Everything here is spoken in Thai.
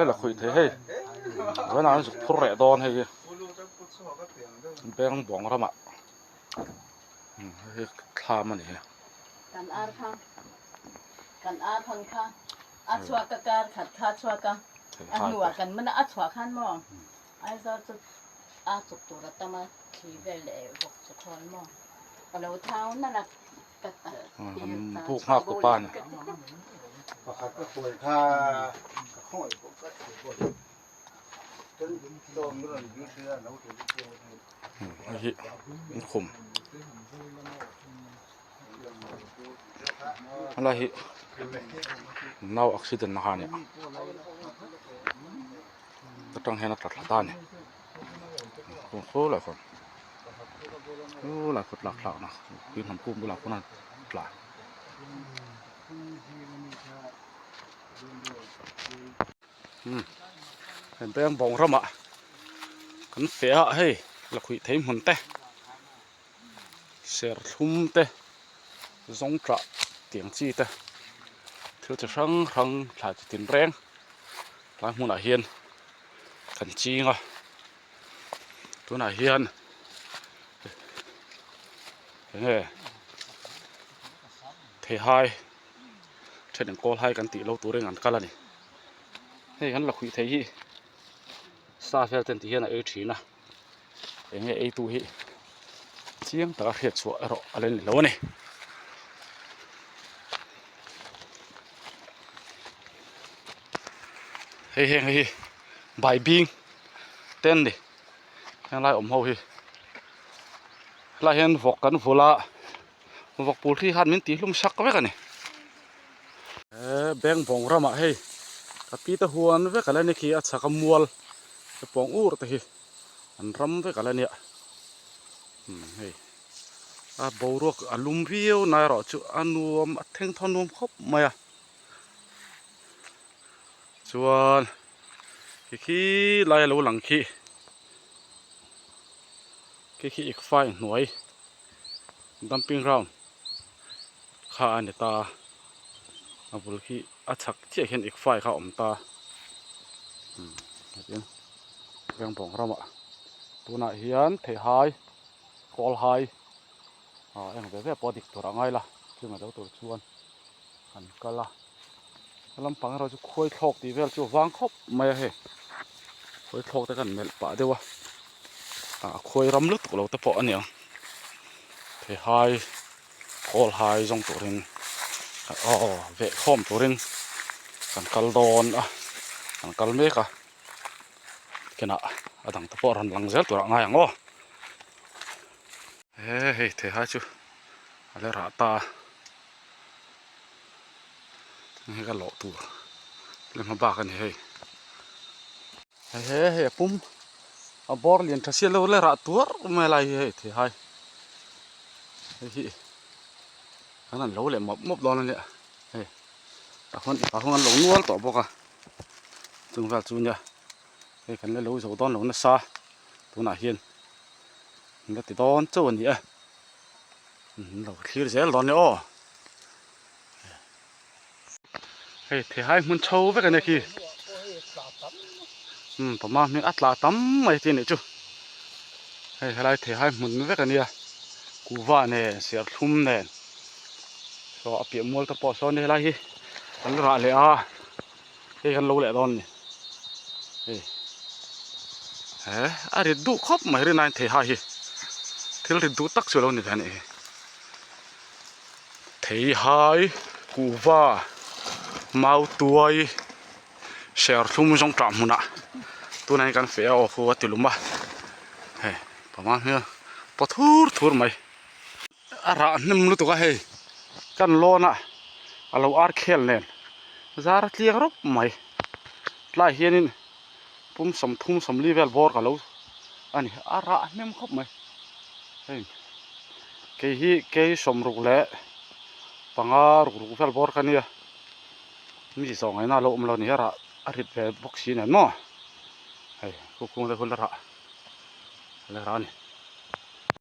là khuy thế hay cái nào nó thua rẻ đòn hay bé không bỏng ra mà tham mà nàyกันอาค่ะกันอาทนค่ะอาชัวกะกาขัดคาชัวกะอันหนัวกันมันอาชัวคันมอไอ้ซอจะอาสุกตัวตะมาขี้เวลบกสุคอนมอเราเท้านั่นน่ะกะพวกมากตัวป้านประคัดก็ป่วยค่าห้อยก็ป่วยจนโดนเรื่องยืดเยื้อแล้วถึงมันขมอะไรฮิน่าอักซิเดนนะฮะเนี่ยต้องให้นักตัดตาเนี่ยโอ้โหหลายคนโอ้หลายคนหลักๆนะยืนทำกุ้งหลักคนนั้นหลายเห็นไปยังบ่งระมะกันเสียให้ละคุยเทมหุ่นเตะเสียทุ่มเตะสงกระเตียงจีเตะเที่ยวจะครั้งหลายจะตินแรงหลายหุ่นอาเฮียนกันจีงอ่ะตัวอาเฮียนเฮ้ยเทหายเช่นอย่างโกลให้กันตีเราตัวเรื่องงานกันละนี่เฮ้ยกันละคุยเทฮีซาเฟลเต็นที่เฮียนชีนะเองไอ้ตัวฮีเสียงตาเห็ดสัวเราอะไรนี่แล้วนี่เฮ้ยใบบิงเต้นดิยังไล่เฮาฮีไล่เห็นฟอกกันฟูละฟอกปูที่หันมิ้นตีลุ่มชักก็ไว้กันนี่แบงปองระมาเฮ้กับปีตะหวนไว้กันแล้วนี่ขี้อัดสักมัวลปองอูรตะฮีอันรำไว้กันแล้วเนี่ยเฮ้ยบาวรกอลุมวิวนายรอจูอันนวมเท่งทอนนวมครบไหมอ่ะส่วนขี้ไล่ลูหลังขี้อีกไฟหน่วยดัมปิ้งกราวน์ข้าอันเดตาอาบุลขี้อัดสักเจี๊ยเห็นอีกไฟข้าอมตาเรื่องของเราอ่ะตัวน่ะเฮียนเทหายกอลหายเอ็งจะพอดิกตัวง่ายละคือมาตัวชวนอันก็ละลำพังเราจะคุยทอกตีเวลจะวางครบไม่เฮ้คุยทอกแต่กันเมลป่าเดียววะคุยรำลึกตัวเราแต่พออันเนี้ยเทหายกอลหายจงตัวเร่งเวะข้อมตัวเร่งกันกัลดอนกันกัลเมกแค่น่ะดังแต่พอรันหลังเซลตัวง่ายอย่างง้อเฮ้ยเทหายจูอะไรราตาให้กันหล่อตัวเล่นมาบ้ากันเฮ้ยปุ้มบอลเลียนทัศน์เราเลยราตัวไม่ไรเฮ้ยเทหายเฮ้ยขนาดเราเลยมบดอนนั่นเนี่ยเฮ้ยปากคนหลงนวลต่อบอกจึงแบบจูนเนี่ยเฮ้ยกันเลยรู้สูตอนหลงนัสซาตัวหนาเฮียนนี่ติดตอนเจ้าวันนี้เราคิดเสียตอนนี้เฮ้ยเทหายมันเช่าไปกันเนี่ยขี้ประมาณมีอัตราตั้มไม่ที่นี่จูเฮ้ยอะไรเทหายมันไปกันเนี่ยกูว่าเนี่ยเสียทุ่มเนี่ยก็เปลี่ยนมัวตะปอซ้อนนี่อะไรฮีกันละเลยเฮ้ยกันรู้แหละตอนนี้เฮ้ยอะไรดูครบไม่ได้นายเทหายที่เราดูตักส่วนเราเนี่ยนี่เทหายกูว่าเมาตัวเสียทุ่มจงจำมันตัวนั้นกันเฟี้ยวหัวติลุมบ้าเฮ้ยประมาณนี้ปะทูร์ไหมอะไรนี่มึงรู้ตัวกันเฮ้ยกันโลน่ะเราอาร์เคลเนี่ยจาร์เลียกรบไหมไล่เฮียนี่ปุ่มสมทุ่มสมลีเวลบอร์กันเราอันนี้อะไรนี่มึงครบไหมเฮ้ยเกี่ยสมรุกเละปังอารุกเวลบอร์กันเนี่ยมีสองไอ้น่าเราเราเนี่ยอะไรแบบบ็อกซี่เนี่ยเนาะเฮ้ยกูคงได้คนละนี่